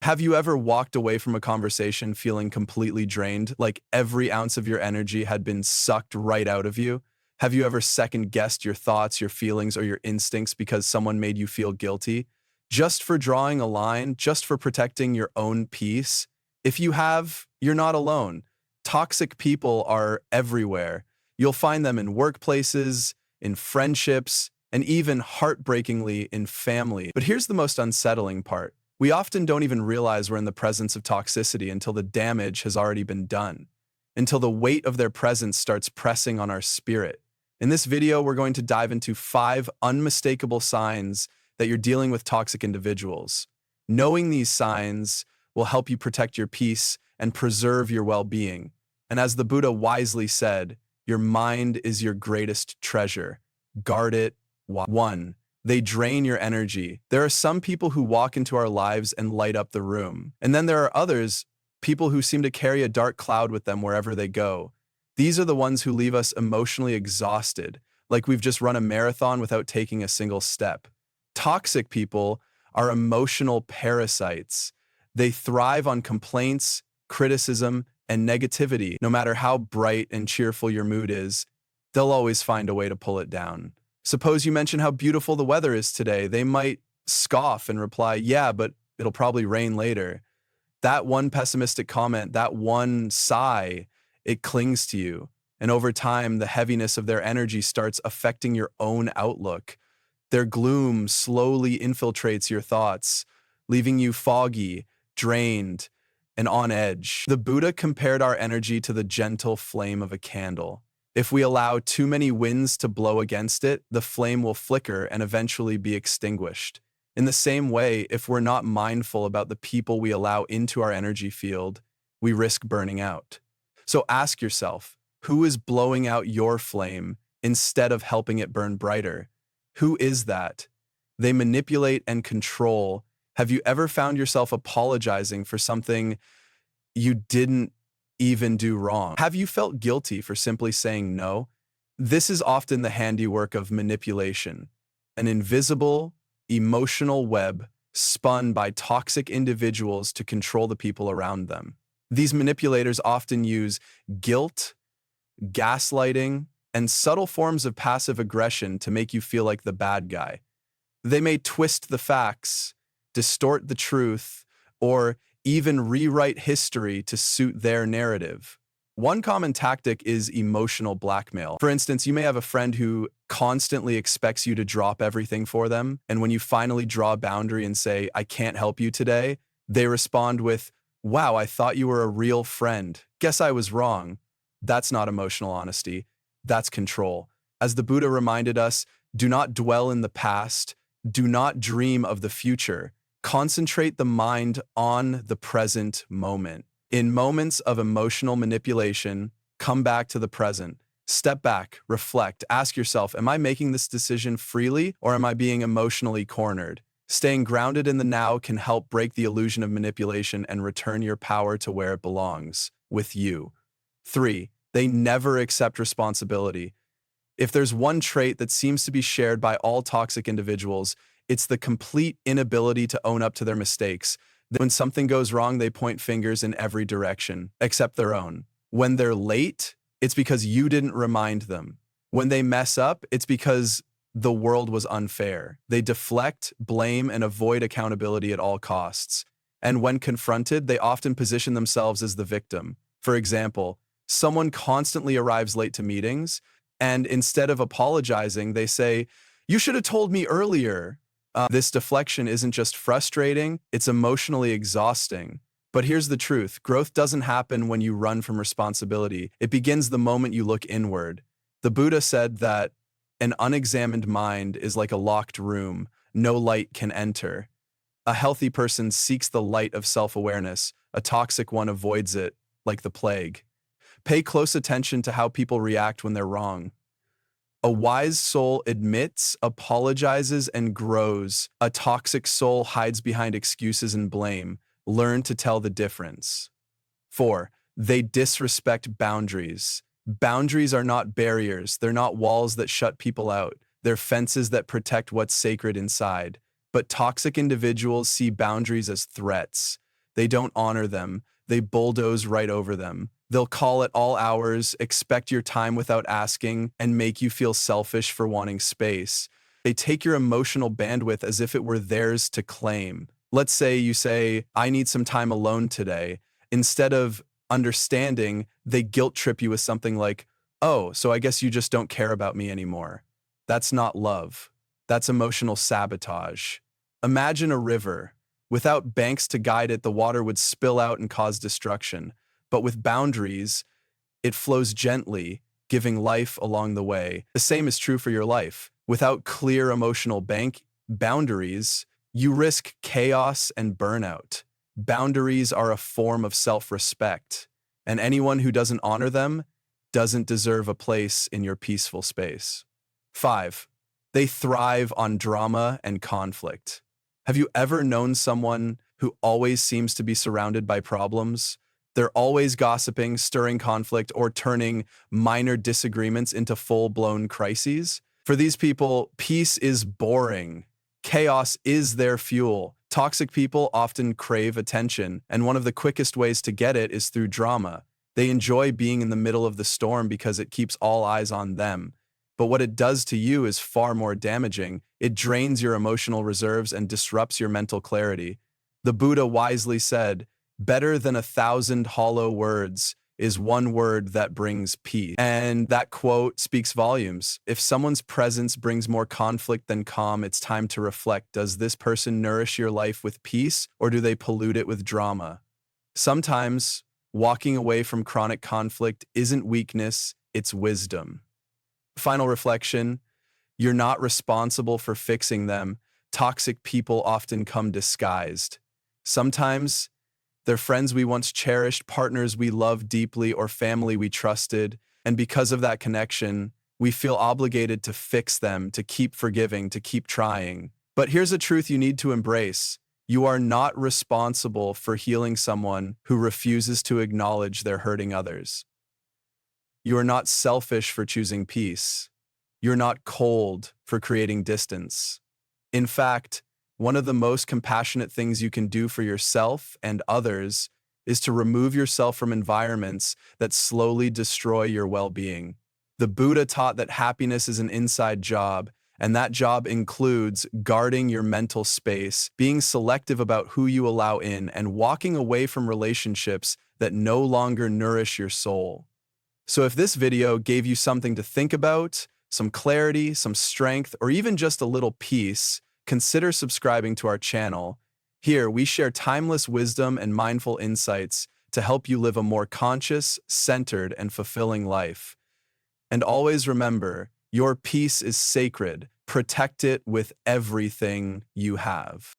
Have you ever walked away from a conversation feeling completely drained, like every ounce of your energy had been sucked right out of you? Have you ever second-guessed your thoughts, your feelings, or your instincts because someone made you feel guilty? Just for drawing a line, just for protecting your own peace? If you have, you're not alone. Toxic people are everywhere. You'll find them in workplaces, in friendships, and even heartbreakingly in family. But here's the most unsettling part. We often don't even realize we're in the presence of toxicity until the damage has already been done, until the weight of their presence starts pressing on our spirit. In this video, we're going to dive into 5 unmistakable signs that you're dealing with toxic individuals. Knowing these signs will help you protect your peace and preserve your well-being. And as the Buddha wisely said, your mind is your greatest treasure. Guard it. 1. They drain your energy. There are some people who walk into our lives and light up the room. And then there are others, people who seem to carry a dark cloud with them wherever they go. These are the ones who leave us emotionally exhausted, like we've just run a marathon without taking a single step. Toxic people are emotional parasites. They thrive on complaints, criticism, and negativity. No matter how bright and cheerful your mood is, they'll always find a way to pull it down. Suppose you mention how beautiful the weather is today. They might scoff and reply, "Yeah, but it'll probably rain later." That one pessimistic comment, that one sigh, it clings to you. And over time, the heaviness of their energy starts affecting your own outlook. Their gloom slowly infiltrates your thoughts, leaving you foggy, drained, and on edge. The Buddha compared our energy to the gentle flame of a candle. If we allow too many winds to blow against it, the flame will flicker and eventually be extinguished. In the same way, if we're not mindful about the people we allow into our energy field, we risk burning out. So ask yourself, who is blowing out your flame instead of helping it burn brighter? Who is that? They manipulate and control. Have you ever found yourself apologizing for something you didn't even do wrong? Have you felt guilty for simply saying no? This is often the handiwork of manipulation, an invisible, emotional web spun by toxic individuals to control the people around them. These manipulators often use guilt, gaslighting, and subtle forms of passive aggression to make you feel like the bad guy. They may twist the facts, distort the truth, or even rewrite history to suit their narrative. One common tactic is emotional blackmail. For instance, you may have a friend who constantly expects you to drop everything for them, and when you finally draw a boundary and say, "I can't help you today," they respond with, "Wow, I thought you were a real friend. Guess I was wrong." That's not emotional honesty. That's control. As the Buddha reminded us, do not dwell in the past. Do not dream of the future. Concentrate the mind on the present moment. In moments of emotional manipulation, come back to the present. Step back, reflect, ask yourself, am I making this decision freely or am I being emotionally cornered? Staying grounded in the now can help break the illusion of manipulation and return your power to where it belongs, with you. 3. They never accept responsibility. If there's one trait that seems to be shared by all toxic individuals, it's the complete inability to own up to their mistakes. When something goes wrong, they point fingers in every direction, except their own. When they're late, it's because you didn't remind them. When they mess up, it's because the world was unfair. They deflect, blame, and avoid accountability at all costs. And when confronted, they often position themselves as the victim. For example, someone constantly arrives late to meetings, and instead of apologizing, they say, "You should have told me earlier." This deflection isn't just frustrating, it's emotionally exhausting. But here's the truth. Growth doesn't happen when you run from responsibility. It begins the moment you look inward. The Buddha said that an unexamined mind is like a locked room. No light can enter. A healthy person seeks the light of self-awareness. A toxic one avoids it, like the plague. Pay close attention to how people react when they're wrong. A wise soul admits, apologizes, and grows. A toxic soul hides behind excuses and blame. Learn to tell the difference. 4. They disrespect boundaries. Boundaries are not barriers. They're not walls that shut people out. They're fences that protect what's sacred inside. But toxic individuals see boundaries as threats. They don't honor them. They bulldoze right over them. They'll call at all hours, expect your time without asking, and make you feel selfish for wanting space. They take your emotional bandwidth as if it were theirs to claim. Let's say you say, I need some time alone today. Instead of understanding, they guilt trip you with something like, oh, so I guess you just don't care about me anymore. That's not love. That's emotional sabotage. Imagine a river. Without banks to guide it, the water would spill out and cause destruction. But with boundaries, it flows gently, giving life along the way. The same is true for your life. Without clear emotional boundaries, you risk chaos and burnout. Boundaries are a form of self-respect, and anyone who doesn't honor them doesn't deserve a place in your peaceful space. 5. They thrive on drama and conflict. Have you ever known someone who always seems to be surrounded by problems? They're always gossiping, stirring conflict, or turning minor disagreements into full-blown crises. For these people, peace is boring. Chaos is their fuel. Toxic people often crave attention, and one of the quickest ways to get it is through drama. They enjoy being in the middle of the storm because it keeps all eyes on them. But what it does to you is far more damaging. It drains your emotional reserves and disrupts your mental clarity. The Buddha wisely said, "Better than 1,000 hollow words is one word that brings peace." And that quote speaks volumes. If someone's presence brings more conflict than calm, it's time to reflect. Does this person nourish your life with peace, or do they pollute it with drama? Sometimes, walking away from chronic conflict isn't weakness, it's wisdom. Final reflection, you're not responsible for fixing them. Toxic people often come disguised. Sometimes, they're friends we once cherished, partners we loved deeply, or family we trusted, and because of that connection, we feel obligated to fix them, to keep forgiving, to keep trying. But here's a truth you need to embrace. You are not responsible for healing someone who refuses to acknowledge they're hurting others. You are not selfish for choosing peace. You're not cold for creating distance. In fact, one of the most compassionate things you can do for yourself and others is to remove yourself from environments that slowly destroy your well-being. The Buddha taught that happiness is an inside job, and that job includes guarding your mental space, being selective about who you allow in, and walking away from relationships that no longer nourish your soul. So if this video gave you something to think about, some clarity, some strength, or even just a little peace, consider subscribing to our channel. Here, we share timeless wisdom and mindful insights to help you live a more conscious, centered, and fulfilling life. And always remember, your peace is sacred. Protect it with everything you have.